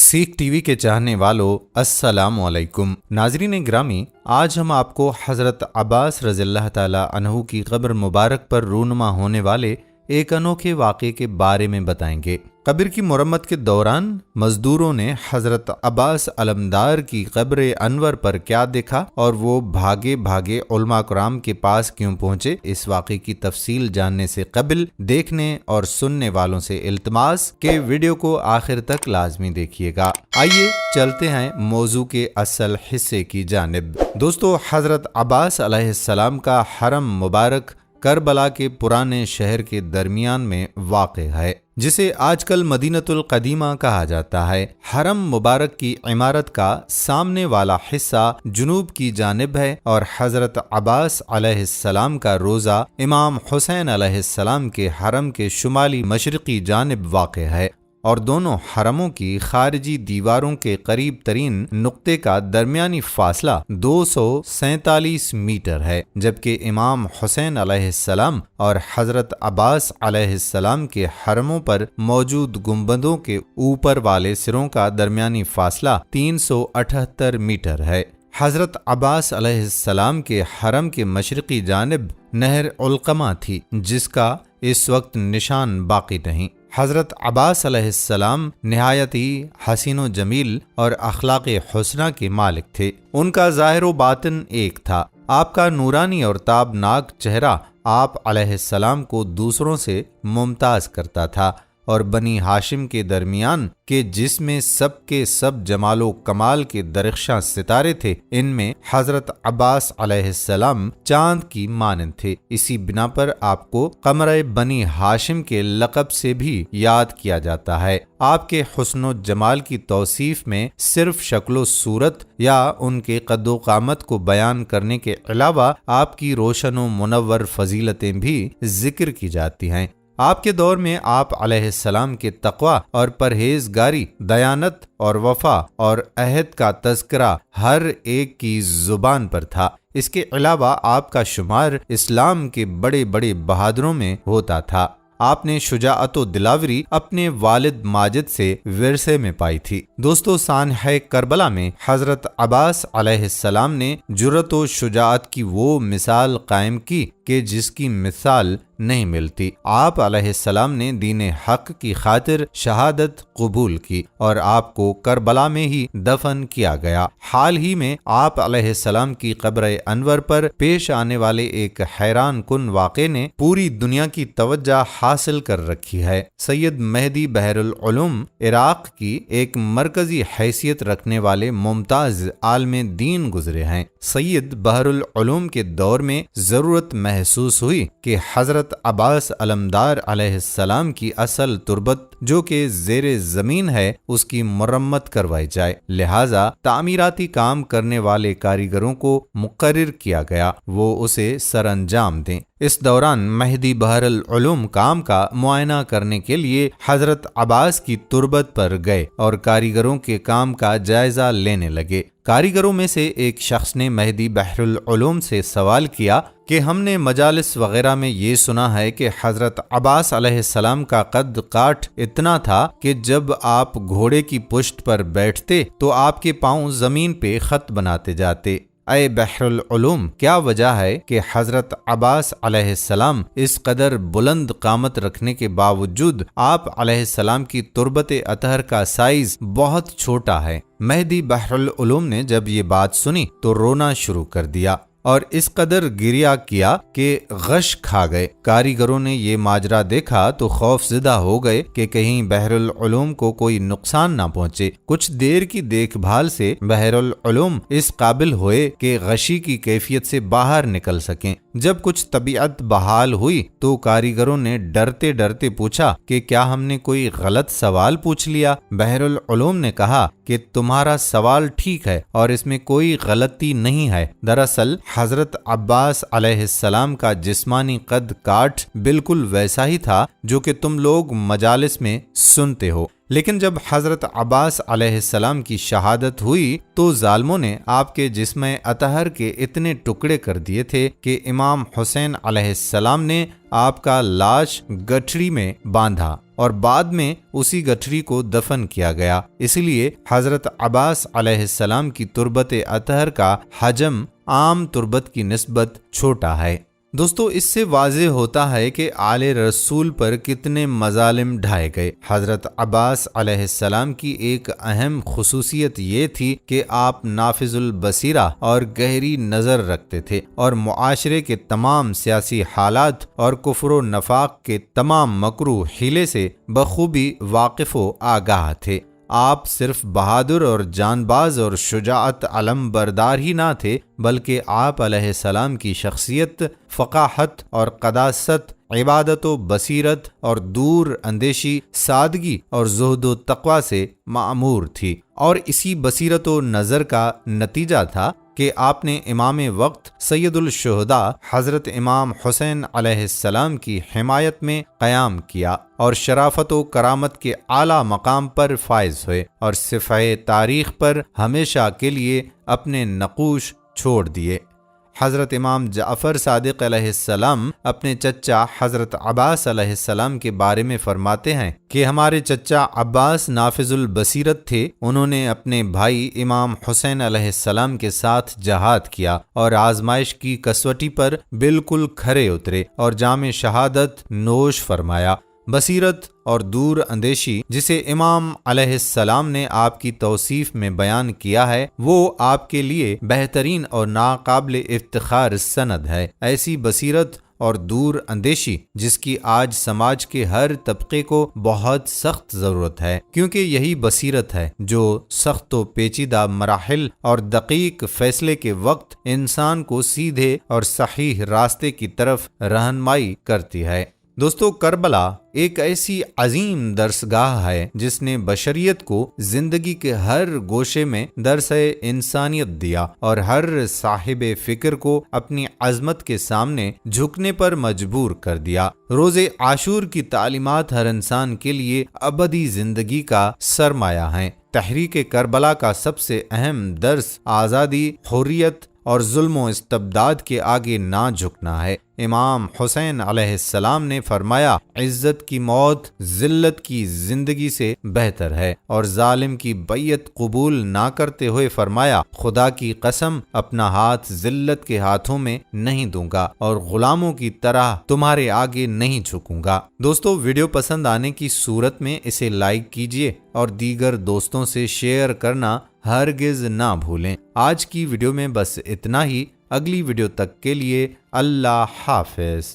सीख टीवी के चाहने वालों अस्सलाम वालेकुम। नाजरीन ग्रामी, आज हम आपको हज़रत अब्बास रज़ियल्लाहु ताला अन्हु की कब्र मुबारक पर रूनुमा होने वाले एक अनोखे वाक़े के बारे में बताएंगे। कब्र की मुरम्मत के दौरान मजदूरों ने हज़रत अब्बास अलमदार की कब्र अनवर पर क्या देखा और वो भागे भागे उलमा कराम के पास क्यों पहुंचे, इस वाक़े की तफसील जानने से कबल देखने और सुनने वालों से इल्तमास के वीडियो को आखिर तक लाजमी देखिएगा। आइए चलते हैं मौजू के असल हिस्से की जानिब। दोस्तों, हज़रत अब्बास अलैहिस्सलाम का हरम मुबारक करबला के पुराने शहर के दरमियान में वाक़ है, जिसे आजकल मदीनतुल कदीमा कहा जाता है। हरम मुबारक की इमारत का सामने वाला हिस्सा जुनूब की जानिब है और हज़रत अब्बास अलैहिस्सलाम का रोज़ा इमाम हुसैन अलैहिस्सलाम के हरम के शुमाली मशरिकी जानिब वाक़ है और दोनों हरमों की खारिजी दीवारों के करीब तरीन नुक्ते का दरमियानी फासला 247 मीटर है, जबकि इमाम हुसैन अलैहिस्सलाम और हज़रत अब्बास अलैहिस्सलाम के हरमों पर मौजूद गुंबदों के ऊपर वाले सिरों का दरमियानी फासला 378 मीटर है। हज़रत अब्बास अलैहिस्सलाम के हरम के मशरिकी जानिब नहर उल्क़मा थी, जिसका इस वक्त निशान बाकी नहीं। हज़रत अब्बास अलैहिस्सलाम निहायत ही हसीन व जमील और अखलाक़ हुस्ना के मालिक थे। उनका ज़ाहिर व बातिन एक था। आपका नूरानी और ताबनाक चेहरा आप अलैहिस्सलाम को दूसरों से मुमताज करता था और बनी हाशिम के दरमियान के जिसमें सब के सब जमालो कमाल के दरख्शां सितारे थे, इनमें हज़रत अब्बास अलैहिस्सलाम चांद की मानंद थे। इसी बिना पर आपको कमरे बनी हाशिम के लक़ब से भी याद किया जाता है। आपके हुस्न जमाल की तौसीफ में सिर्फ शक्लो सूरत या उनके कद्दो कामत को बयान करने के अलावा आपकी रोशन व मुनव्वर फजीलतें भी जिक्र की जाती हैं। आपके दौर में आप अलैहिस्सलाम के तक़वा और परहेजगारी, दयानत और वफा और अहद का तज़किरा हर एक की जुबान पर था। इसके अलावा आपका शुमार इस्लाम के बड़े बड़े बहादुरों में होता था। आपने शुजाअत व दिलावरी अपने वालिद माजिद से विरसे में पाई थी। दोस्तों, सानह करबला में हज़रत अब्बास अलैहिस्सलाम ने जुर्रत व शुजाअत की वो मिसाल कायम की कि जिसकी मिसाल नहीं मिलती। आप अलैहिस्सलाम ने दीन हक की खातिर शहादत कबूल की और आपको करबला में ही दफन किया गया। हाल ही में आप अलैहिस्सलाम की कब्र अनवर पर पेश आने वाले एक हैरान कुन वाक़े ने पूरी दुनिया की तवज्जो हासिल कर रखी है। सैयद मेहदी बहरुल उलूम इराक की एक मरकजी हैसियत रखने वाले मुमताज आलमे दीन गुजरे हैं। सैयद बहरुल उलूम के दौर में जरूरत महसूस हुई कि हज़रत अब्बास अलमदार अलैहिस्सलाम की असल तुरबत जो कि ज़ेरे ज़मीन है, उसकी मुरम्मत करवाई जाए। लिहाजा तामीराती काम करने वाले कारीगरों को मुकर्रर किया गया, वो उसे सरअंजाम दें। इस दौरान मेहदी बहरुल उलूम काम का मुआयना करने के लिए हज़रत अब्बास की तुरबत पर गए और कारीगरों के काम का जायजा लेने लगे। कारीगरों में से एक शख्स ने मेहदी बहरुल उलूम से सवाल किया कि हमने मजालिस वगैरह में ये सुना है कि हज़रत अब्बास अलैहिस्सलाम का कद काठ इतना था कि जब आप घोड़े की पुश्त पर बैठते तो आपके पांव जमीन पे खत बनाते जाते। ऐ बहरुल उलूम, क्या वजह है कि हज़रत अब्बास अलैहिस्सलाम इस कदर बुलंद कामत रखने के बावजूद आप अलैहिस्सलाम की तुरबत अतहर का साइज बहुत छोटा है? मेहदी बहरुल उलूम ने जब ये बात सुनी तो रोना शुरू कर दिया और इस कदर गिरिया किया कि गश खा गए। कारीगरों ने ये माजरा देखा तो खौफज़दा हो गए कि कहीं बहरुल उलूम को कोई नुकसान ना पहुंचे। कुछ देर की देखभाल से बहरुल उलूम इस काबिल हुए कि गशी की कैफियत से बाहर निकल सकें। जब कुछ तबीयत बहाल हुई तो कारीगरों ने डरते डरते पूछा कि क्या हमने कोई गलत सवाल पूछ लिया? बहरुल उलूम ने कहा कि तुम्हारा सवाल ठीक है और इसमें कोई गलती नहीं है। दरअसल हज़रत अब्बास अलैहिस्सलाम का जिस्मानी कद काठ बिल्कुल वैसा ही था जो कि तुम लोग मजालिस में सुनते हो। لیکن جب حضرت عباس علیہ السلام کی شہادت ہوئی تو ظالموں نے آپ کے جسم اطہر کے اتنے ٹکڑے کر دیے تھے کہ امام حسین علیہ السلام نے آپ کا لاش گٹھڑی میں باندھا اور بعد میں اسی گٹھڑی کو دفن کیا گیا۔ اس لیے حضرت عباس علیہ السلام کی تربت اطہر کا حجم عام تربت کی نسبت چھوٹا ہے۔ دوستو، اس سے واضح ہوتا ہے کہ آل رسول پر کتنے مظالم ڈھائے گئے۔ حضرت عباس علیہ السلام کی ایک اہم خصوصیت یہ تھی کہ آپ نافذ البصیرہ اور گہری نظر رکھتے تھے اور معاشرے کے تمام سیاسی حالات اور کفر و نفاق کے تمام مکروہ حیلے سے بخوبی واقف و آگاہ تھے۔ آپ صرف بہادر اور جان باز اور شجاعت علم بردار ہی نہ تھے، بلکہ آپ علیہ السلام کی شخصیت فقاہت اور قداست، عبادت و بصیرت اور دور اندیشی، سادگی اور زہد و تقوی سے معمور تھی، اور اسی بصیرت و نظر کا نتیجہ تھا کہ آپ نے امام وقت سید الشہداء حضرت امام حسین علیہ السلام کی حمایت میں قیام کیا اور شرافت و کرامت کے اعلیٰ مقام پر فائز ہوئے اور صفحہ تاریخ پر ہمیشہ کے لیے اپنے نقوش چھوڑ دیے۔ حضرت امام جعفر صادق علیہ السلام اپنے چچا حضرت عباس علیہ السلام کے بارے میں فرماتے ہیں کہ ہمارے چچا عباس نافذ البصیرت تھے، انہوں نے اپنے بھائی امام حسین علیہ السلام کے ساتھ جہاد کیا اور آزمائش کی کسوٹی پر بالکل کھرے اترے اور جام شہادت نوش فرمایا۔ بصیرت اور دور اندیشی جسے امام علیہ السلام نے آپ کی توصیف میں بیان کیا ہے، وہ آپ کے لیے بہترین اور ناقابل افتخار سند ہے۔ ایسی بصیرت اور دور اندیشی جس کی آج سماج کے ہر طبقے کو بہت سخت ضرورت ہے، کیونکہ یہی بصیرت ہے جو سخت و پیچیدہ مراحل اور دقیق فیصلے کے وقت انسان کو سیدھے اور صحیح راستے کی طرف رہنمائی کرتی ہے۔ دوستو، کربلا ایک ایسی عظیم درسگاہ ہے جس نے بشریت کو زندگی کے ہر گوشے میں درس انسانیت دیا اور ہر صاحب فکر کو اپنی عظمت کے سامنے جھکنے پر مجبور کر دیا۔ روز عاشور کی تعلیمات ہر انسان کے لیے ابدی زندگی کا سرمایہ ہیں۔ تحریک کربلا کا سب سے اہم درس آزادی، حریت اور ظلم و استبداد کے آگے نہ جھکنا ہے۔ امام حسین علیہ السلام نے فرمایا، عزت کی موت ذلت کی زندگی سے بہتر ہے، اور ظالم کی بیعت قبول نہ کرتے ہوئے فرمایا، خدا کی قسم اپنا ہاتھ ذلت کے ہاتھوں میں نہیں دوں گا اور غلاموں کی طرح تمہارے آگے نہیں جھکوں گا۔ دوستو، ویڈیو پسند آنے کی صورت میں اسے لائک کیجیے اور دیگر دوستوں سے شیئر کرنا ہرگز نہ بھولیں۔ آج کی ویڈیو میں بس اتنا ہی۔ اگلی ویڈیو تک کے لیے اللہ حافظ۔